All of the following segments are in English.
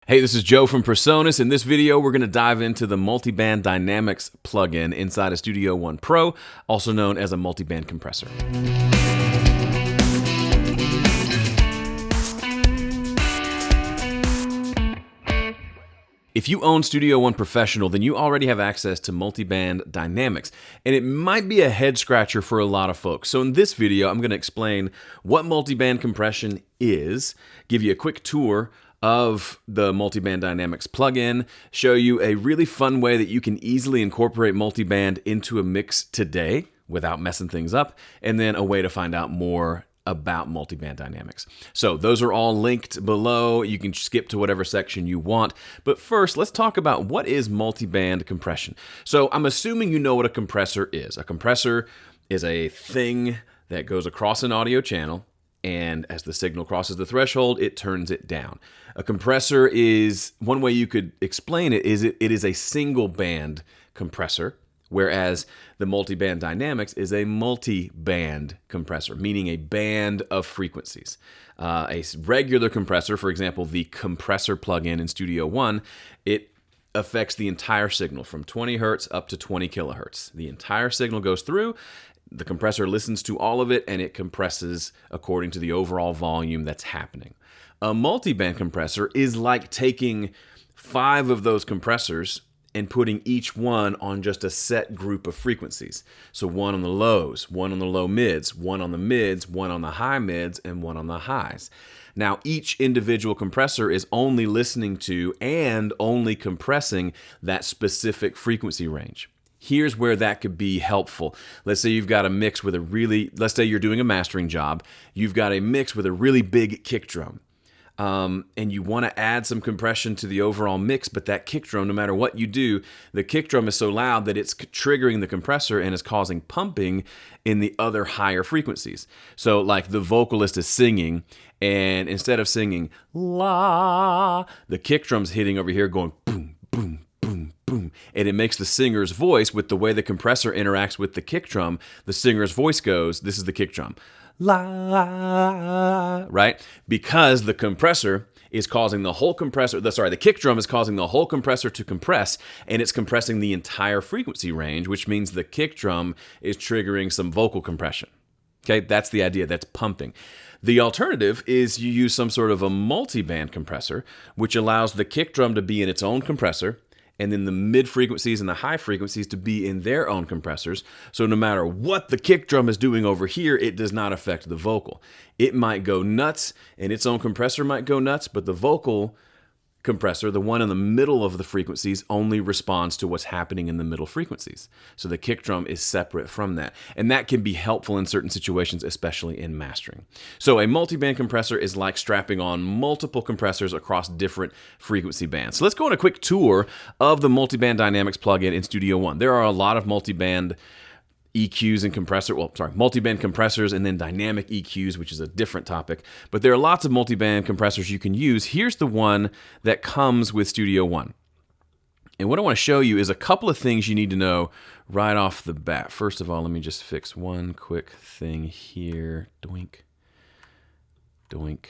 Hey, this is Joe from Presonus. In this video, we're going to dive into the MultiBand Dynamics plugin inside of Studio One Pro, also known as a multiband compressor. If you own Studio One Professional, then you already have access to MultiBand Dynamics, and it might be a head scratcher for a lot of folks. So in this video, I'm going to explain what multiband compression is, give you a quick tour of the MultiBand Dynamics plugin, show you a really fun way that you can easily incorporate multiband into a mix today without messing things up, and then a way to find out more about multiband dynamics. So those are all linked below. You can skip to whatever section you want. But first, let's talk about what is multiband compression. So I'm assuming you know what a compressor is. A compressor is a thing that goes across an audio channel, and as the signal crosses the threshold, it turns it down. A compressor is, one way you could explain it is it is a single band compressor, whereas the multiband dynamics is a multi-band compressor, meaning a band of frequencies. A regular compressor, for example, the compressor plugin in Studio One, it affects the entire signal from 20 hertz up to 20 kilohertz. The entire signal goes through. The compressor listens to all of it, and it compresses according to the overall volume that's happening. A multiband compressor is like taking 5 of those compressors and putting each one on just a set group of frequencies. So one on the lows, one on the low mids, one on the mids, one on the high mids, and one on the highs. Now, each individual compressor is only listening to and only compressing that specific frequency range. Here's where that could be helpful. Let's say you've got a mix with let's say you're doing a mastering job. You've got a mix with a really big kick drum. And you want to add some compression to the overall mix, but that kick drum, no matter what you do, the kick drum is so loud that it's triggering the compressor and is causing pumping in the other higher frequencies. So like the vocalist is singing, and instead of singing la, the kick drum's hitting over here going boom, boom, boom, boom, and it makes the singer's voice, with the way the compressor interacts with the kick drum, the singer's voice goes, this is the kick drum, la, right? Because the compressor is causing the whole compressor, the kick drum is causing the whole compressor to compress, and it's compressing the entire frequency range, which means the kick drum is triggering some vocal compression. Okay, that's the idea, that's pumping. The alternative is you use some sort of a multi-band compressor, which allows the kick drum to be in its own compressor, and then the mid frequencies and the high frequencies to be in their own compressors. So no matter what the kick drum is doing over here, it does not affect the vocal. It might go nuts, and its own compressor might go nuts, but the vocal compressor, the one in the middle of the frequencies, only responds to what's happening in the middle frequencies. So the kick drum is separate from that. And that can be helpful in certain situations, especially in mastering. So a multiband compressor is like strapping on multiple compressors across different frequency bands. So let's go on a quick tour of the multiband dynamics plugin in Studio One. There are a lot of multiband EQs and multiband compressors, and then dynamic EQs, which is a different topic. But there are lots of multiband compressors you can use. Here's the one that comes with Studio One. And what I want to show you is a couple of things you need to know right off the bat. First of all, let me just fix one quick thing here. Doink, doink,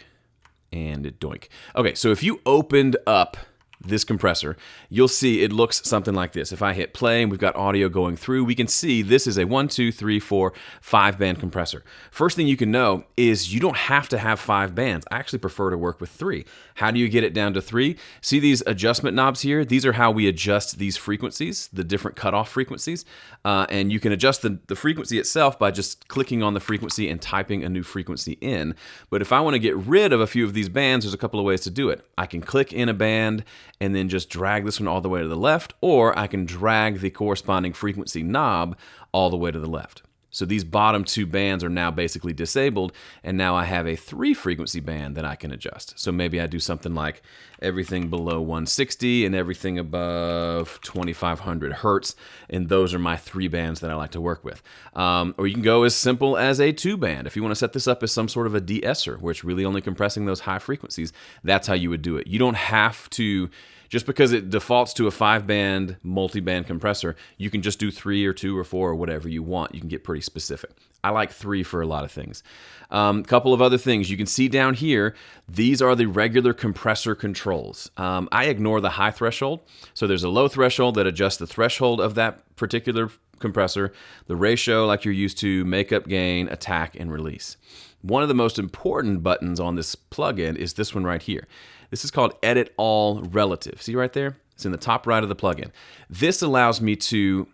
and doink. Okay, so if you opened up this compressor, you'll see it looks something like this. If I hit play and we've got audio going through, we can see this is a 1, 2, 3, 4, 5-band compressor. First thing you can know is you don't have to have 5 bands. I actually prefer to work with 3. How do you get it down to 3? See these adjustment knobs here? These are how we adjust these frequencies, the different cutoff frequencies. And you can adjust the frequency itself by just clicking on the frequency and typing a new frequency in. But if I want to get rid of a few of these bands, there's a couple of ways to do it. I can click in a band and then just drag this one all the way to the left, or I can drag the corresponding frequency knob all the way to the left. So these bottom 2 bands are now basically disabled, and now I have a 3 frequency band that I can adjust. So maybe I do something like everything below 160 and everything above 2500 hertz, and those are my 3 bands that I like to work with. Or you can go as simple as a 2 band. If you want to set this up as some sort of a de-esser, where it's really only compressing those high frequencies, that's how you would do it. You don't have to Just because it defaults to a 5-band multi-band compressor, you can just do 3 or 2 or 4 or whatever you want. You can get pretty specific. I like 3 for a lot of things. Couple of other things. You can see down here, these are the regular compressor controls. I ignore the high threshold. So there's a low threshold that adjusts the threshold of that particular compressor, the ratio like you're used to, makeup, gain, attack, and release. One of the most important buttons on this plugin is this one right here. This is called Edit All Relative. See right there? It's in the top right of the plugin. This allows me to,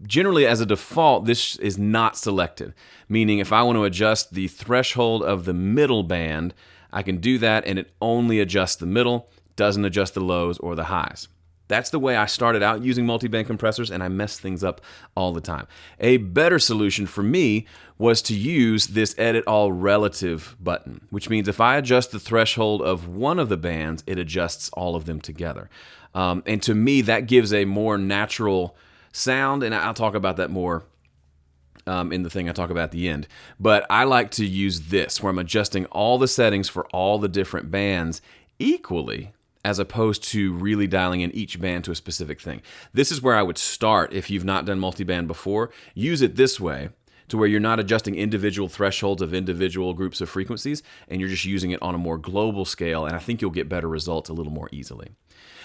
generally as a default, this is not selected. Meaning if I want to adjust the threshold of the middle band, I can do that and it only adjusts the middle, doesn't adjust the lows or the highs. That's the way I started out using multi-band compressors, and I mess things up all the time. A better solution for me was to use this Edit All Relative button, which means if I adjust the threshold of one of the bands, it adjusts all of them together. And to me, that gives a more natural sound, and I'll talk about that more in the thing I talk about at the end. But I like to use this, where I'm adjusting all the settings for all the different bands equally, as opposed to really dialing in each band to a specific thing. This is where I would start if you've not done multiband before. Use it this way to where you're not adjusting individual thresholds of individual groups of frequencies, and you're just using it on a more global scale, and I think you'll get better results a little more easily.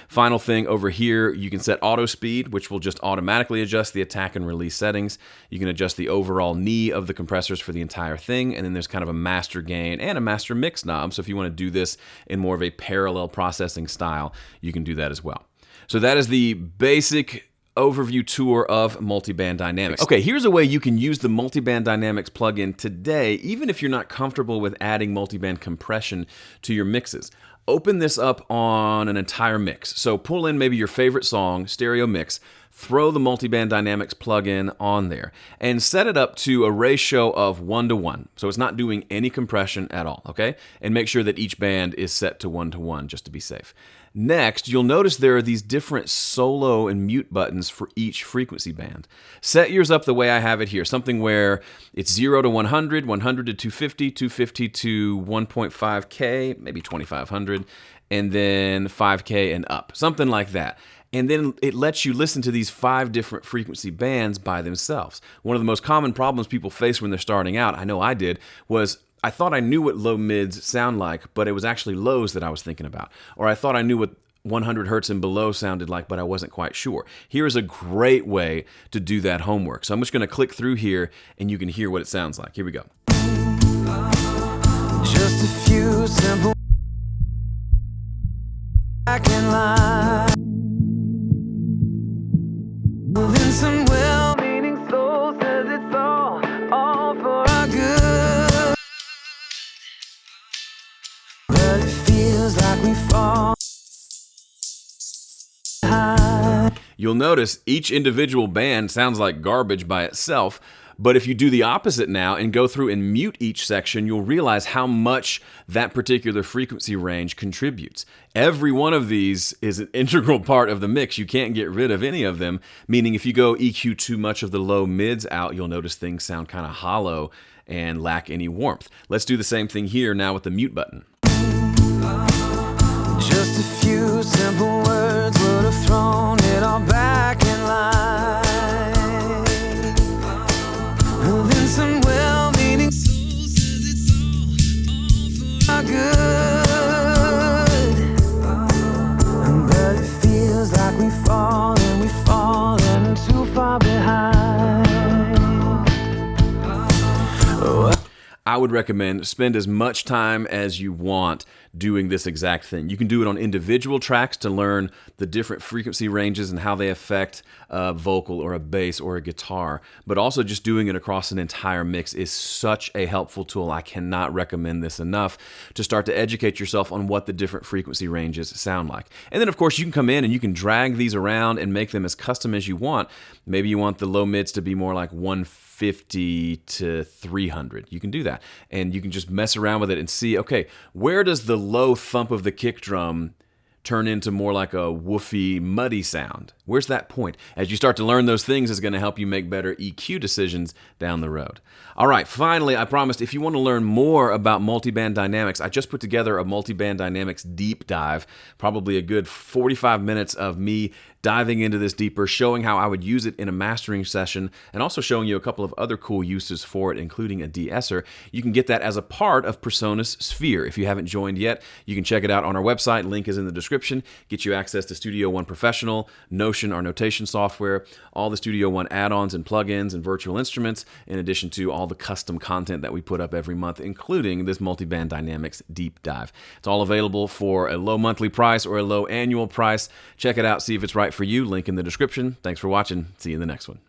Final thing over here, you can set auto speed, which will just automatically adjust the attack and release settings. You can adjust the overall knee of the compressors for the entire thing, and then there's kind of a master gain and a master mix knob. So if you want to do this in more of a parallel processing style, you can do that as well. So that is the basic overview tour of Multiband Dynamics. Okay, here's a way you can use the Multiband Dynamics plugin today, even if you're not comfortable with adding multiband compression to your mixes. Open this up on an entire mix. So pull in maybe your favorite song, stereo mix, throw the Multiband Dynamics plugin on there, and set it up to a ratio of 1:1. So it's not doing any compression at all, okay? And make sure that each band is set to 1:1 just to be safe. Next, you'll notice there are these different solo and mute buttons for each frequency band. Set yours up the way I have it here, something where it's 0 to 100, 100 to 250, 250 to 1.5K, maybe 2500, and then 5K and up, something like that. And then it lets you listen to these 5 different frequency bands by themselves. One of the most common problems people face when they're starting out, I know I did, was I thought I knew what low mids sound like, but it was actually lows that I was thinking about. Or I thought I knew what 100 hertz and below sounded like, but I wasn't quite sure. Here is a great way to do that homework. So I'm just going to click through here and you can hear what it sounds like. Here we go. Just a few simple back in line. Moving some well-meaning soul says it's all for our good. But it feels like we fall behind. You'll notice each individual band sounds like garbage by itself, but if you do the opposite now and go through and mute each section, you'll realize how much that particular frequency range contributes. Every one of these is an integral part of the mix. You can't get rid of any of them, meaning if you go EQ too much of the low mids out, you'll notice things sound kind of hollow and lack any warmth. Let's do the same thing here now with the mute button. Just a few simple words would have thrown it all back in line. Then some well-meaning soul says it's all for our good. But it feels like we've fallen too far behind. I would recommend spend as much time as you want doing this exact thing. You can do it on individual tracks to learn the different frequency ranges and how they affect a vocal or a bass or a guitar, but also just doing it across an entire mix is such a helpful tool. I cannot recommend this enough to start to educate yourself on what the different frequency ranges sound like. And then of course you can come in and you can drag these around and make them as custom as you want. Maybe you want the low mids to be more like 150 to 300. You can do that. And you can just mess around with it and see, okay, where does the low thump of the kick drum turn into more like a woofy, muddy sound? Where's that point? As you start to learn those things, it's going to help you make better EQ decisions down the road. All right, finally, I promised if you want to learn more about multiband dynamics, I just put together a multiband dynamics deep dive, probably a good 45 minutes of me diving into this deeper, showing how I would use it in a mastering session, and also showing you a couple of other cool uses for it, including a de-esser. You can get that as a part of Presonus Sphere. If you haven't joined yet, you can check it out on our website. Link is in the description. Get you access to Studio One Professional, Notion, our notation software, all the Studio One add-ons and plugins and virtual instruments, in addition to all the custom content that we put up every month, including this multiband dynamics deep dive. It's all available for a low monthly price or a low annual price. Check it out, see if it's right for you. Link in the description. Thanks for watching. See you in the next one.